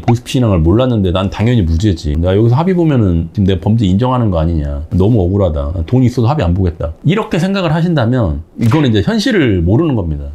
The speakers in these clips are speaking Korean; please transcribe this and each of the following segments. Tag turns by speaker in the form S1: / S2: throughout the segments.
S1: 보이스피싱을 몰랐는데 난 당연히 무죄지. 나 여기서 합의 보면은 지금 내가 범죄 인정하는 거 아니냐. 너무 억울하다. 돈이 있어도 합의 안 보겠다. 이렇게 생각을 하신다면 이거는 이제 현실을 모르는 겁니다.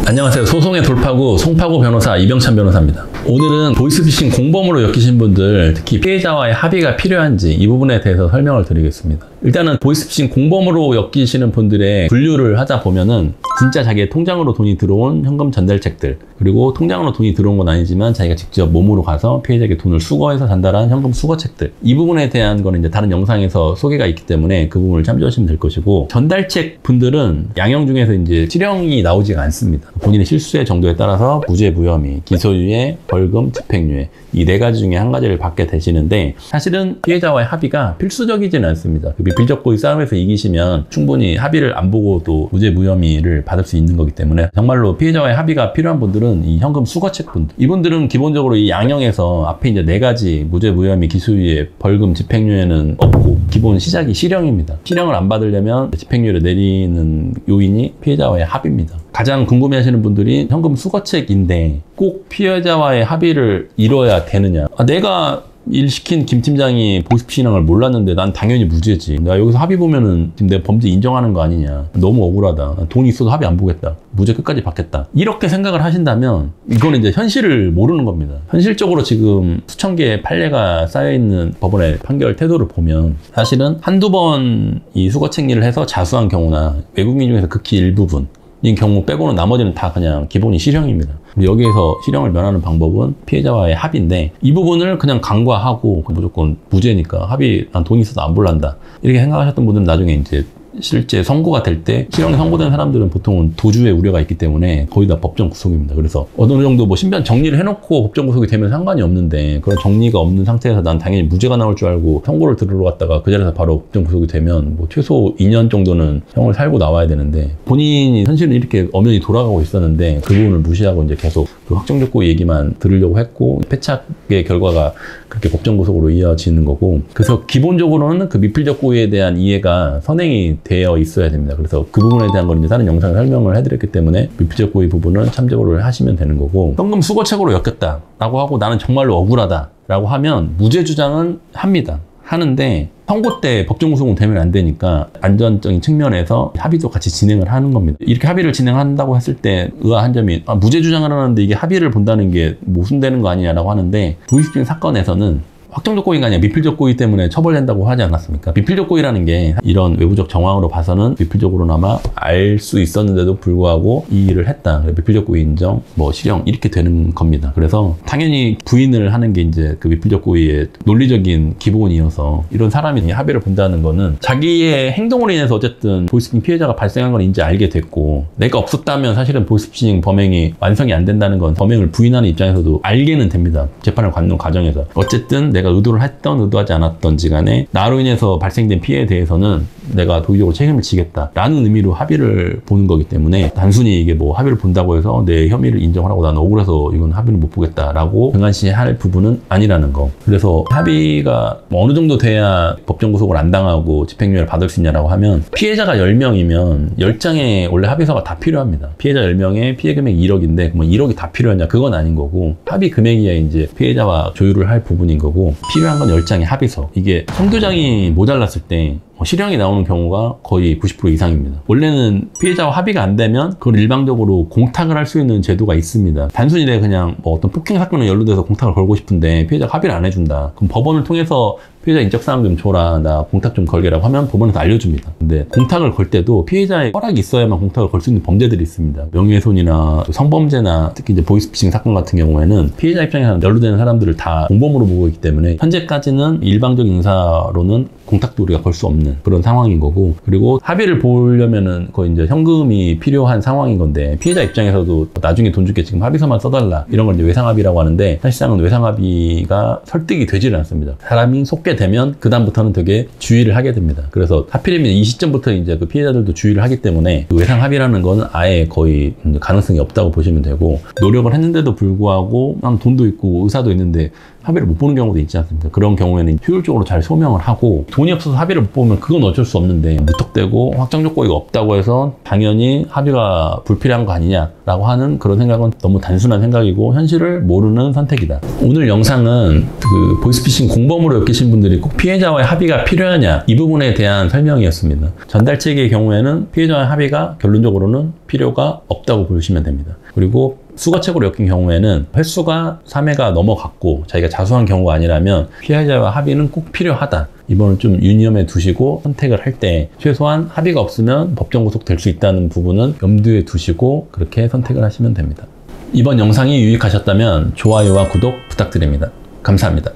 S1: 안녕하세요. 소송의 돌파구 송파구 변호사 이병찬 변호사입니다. 오늘은 보이스피싱 공범으로 엮이신 분들, 특히 피해자와의 합의가 필요한지 이 부분에 대해서 설명을 드리겠습니다. 일단은 보이스피싱 공범으로 엮이시는 분들의 분류를 하다 보면은 진짜 자기의 통장으로 돈이 들어온 현금 전달책들, 그리고 통장으로 돈이 들어온 건 아니지만 자기가 직접 몸으로 가서 피해자에게 돈을 수거해서 전달한 현금 수거책들, 이 부분에 대한 거는 이제 다른 영상에서 소개가 있기 때문에 그 부분을 참조하시면 될 것이고, 전달책 분들은 양형 중에서 이제 실형이 나오지가 않습니다. 본인의 실수의 정도에 따라서 무죄, 무혐의, 기소유예, 벌금, 집행유예 이 네 가지 중에 한 가지를 받게 되시는데, 사실은 피해자와의 합의가 필수적이지는 않습니다. 그 미필적고의 싸움에서 이기시면 충분히 합의를 안 보고도 무죄, 무혐의를 받을 수 있는 거기 때문에, 정말로 피해자와의 합의가 필요한 분들은 이 현금 수거책 분들, 이분들은 기본적으로 이 양형에서 앞에 이제 네 가지 무죄, 무혐의, 기소유예, 벌금, 집행유예는 없고 기본 시작이 실형입니다. 실형을 안 받으려면 집행유예를 내리는 요인이 피해자와의 합의입니다. 가장 궁금해하시는 분들이 현금 수거책인데 꼭 피해자와의 합의를 이뤄야 되느냐. 내가 일 시킨 김 팀장이 보이스피싱을 몰랐는데 난 당연히 무죄지. 나 여기서 합의 보면은 지금 내가 범죄 인정하는 거 아니냐. 너무 억울하다. 돈이 있어도 합의 안 보겠다. 무죄 끝까지 받겠다. 이렇게 생각을 하신다면 이거는 이제 현실을 모르는 겁니다. 현실적으로 지금 수천 개의 판례가 쌓여있는 법원의 판결 태도를 보면 사실은 한두 번 이 수거책 일을 해서 자수한 경우나 외국인 중에서 극히 일부분 이 경우 빼고는 나머지는 다 그냥 기본이 실형입니다. 여기에서 실형을 면하는 방법은 피해자와의 합의인데, 이 부분을 그냥 간과하고 무조건 무죄니까 합의 난 돈이 있어도 안 볼란다 이렇게 생각하셨던 분들은 나중에 이제 실제 선고가 될 때 실형이 선고된 사람들은 보통은 도주의 우려가 있기 때문에 거의 다 법정 구속입니다. 그래서 어느 정도 뭐 신변 정리를 해놓고 법정 구속이 되면 상관이 없는데, 그런 정리가 없는 상태에서 난 당연히 무죄가 나올 줄 알고 선고를 들으러 갔다가 그 자리에서 바로 법정 구속이 되면 뭐 최소 2년 정도는 형을 살고 나와야 되는데, 본인이 현실은 이렇게 엄연히 돌아가고 있었는데 그 부분을 무시하고 이제 계속 그 확정적고 얘기만 들으려고 했고, 패착의 결과가 그렇게 법정 구속으로 이어지는 거고, 그래서 기본적으로는 그 미필적 고의에 대한 이해가 선행이 되어 있어야 됩니다. 그래서 그 부분에 대한 건 이제 다른 영상에 설명을 해드렸기 때문에 미필적 고의 부분은 참조를 하시면 되는 거고, 현금 수거책으로 엮였다라고 하고 나는 정말로 억울하다라고 하면 무죄 주장은 합니다. 하는데 선고 때 법정 구속은 되면 안 되니까 안전적인 측면에서 합의도 같이 진행을 하는 겁니다. 이렇게 합의를 진행한다고 했을 때 의아한 점이, 무죄 주장을 하는데 이게 합의를 본다는 게 모순되는 거 아니냐라고 하는데, 보이스피싱 사건에서는 확정적 고의가 아니라 미필적 고의 때문에 처벌된다고 하지 않았습니까? 미필적 고의라는 게 이런 외부적 정황으로 봐서는 미필적으로나마 알 수 있었는데도 불구하고 이 일을 했다. 미필적 고의 인정, 뭐 실형 이렇게 되는 겁니다. 그래서 당연히 부인을 하는 게 이제 그 미필적 고의의 논리적인 기본이어서, 이런 사람이 합의를 본다는 거는 자기의 행동으로 인해서 어쨌든 보이스피싱 피해자가 발생한 건 이제 알게 됐고, 내가 없었다면 사실은 보이스피싱 범행이 완성이 안 된다는 건 범행을 부인하는 입장에서도 알게는 됩니다. 재판을 갖는 과정에서. 어쨌든 내가 의도를 했던 의도하지 않았던지 간에 나로 인해서 발생된 피해에 대해서는 내가 도의적으로 책임을 지겠다라는 의미로 합의를 보는 거기 때문에, 단순히 이게 뭐 합의를 본다고 해서 내 혐의를 인정하라고 나는 억울해서 이건 합의를 못 보겠다라고 등한시할 부분은 아니라는 거. 그래서 합의가 뭐 어느 정도 돼야 법정 구속을 안 당하고 집행유예를 받을 수 있냐라고 하면, 피해자가 10명이면 10장의 원래 합의서가 다 필요합니다. 피해자 10명에 피해 금액이 1억인데 뭐 1억이 다 필요하냐? 그건 아닌 거고, 합의 금액이야 이제 피해자와 조율을 할 부분인 거고, 필요한 건 10장의 합의서. 이게 1~2장이 모자랐을 때 실형이 나오는 경우가 거의 90% 이상입니다. 원래는 피해자와 합의가 안 되면 그걸 일방적으로 공탁을 할 수 있는 제도가 있습니다. 단순히 내가 그냥 뭐 어떤 폭행 사건에 연루돼서 공탁을 걸고 싶은데 피해자가 합의를 안 해준다. 그럼 법원을 통해서 피해자 인적사항 좀 줘라, 나 공탁 좀 걸게라고 하면 법원에서 알려줍니다. 근데 공탁을 걸 때도 피해자의 허락이 있어야만 공탁을 걸 수 있는 범죄들이 있습니다. 명예훼손이나 성범죄나 특히 이제 보이스피싱 사건 같은 경우에는 피해자 입장에서 연루되는 사람들을 다 공범으로 보고 있기 때문에 현재까지는 일방적인 인사로는 공탁도 우리가 걸 수 없는 그런 상황인 거고, 그리고 합의를 보려면은 거의 이제 현금이 필요한 상황인 건데, 피해자 입장에서도 나중에 돈 줄게 지금 합의서만 써달라 이런 걸 이제 외상합의라고 하는데, 사실상은 외상합의가 설득이 되지는 않습니다. 사람이 속게 하게 되면 그다음부터는 되게 주의를 하게 됩니다. 그래서 하필이면 이 시점부터 이제 그 피해자들도 주의를 하기 때문에 그 외상 합의라는 건 아예 거의 가능성이 없다고 보시면 되고, 노력을 했는데도 불구하고 돈도 있고 의사도 있는데 합의를 못 보는 경우도 있지 않습니까? 그런 경우에는 효율적으로 잘 소명을 하고, 돈이 없어서 합의를 못 보면 그건 어쩔 수 없는데 무턱대고 확정 조건이 없다고 해서 당연히 합의가 불필요한 거 아니냐라고 하는 그런 생각은 너무 단순한 생각이고 현실을 모르는 선택이다. 오늘 영상은 그 보이스피싱 공범으로 엮이신 분들이 꼭 피해자와의 합의가 필요하냐, 이 부분에 대한 설명이었습니다. 전달 측의 경우에는 피해자와의 합의가 결론적으로는 필요가 없다고 보시면 됩니다. 그리고 수거책으로 엮인 경우에는 횟수가 3회가 넘어갔고 자기가 자수한 경우가 아니라면 피해자와 합의는 꼭 필요하다. 이번은 좀 유념해 두시고 선택을 할 때 최소한 합의가 없으면 법정 구속될 수 있다는 부분은 염두에 두시고 그렇게 선택을 하시면 됩니다. 이번 영상이 유익하셨다면 좋아요와 구독 부탁드립니다. 감사합니다.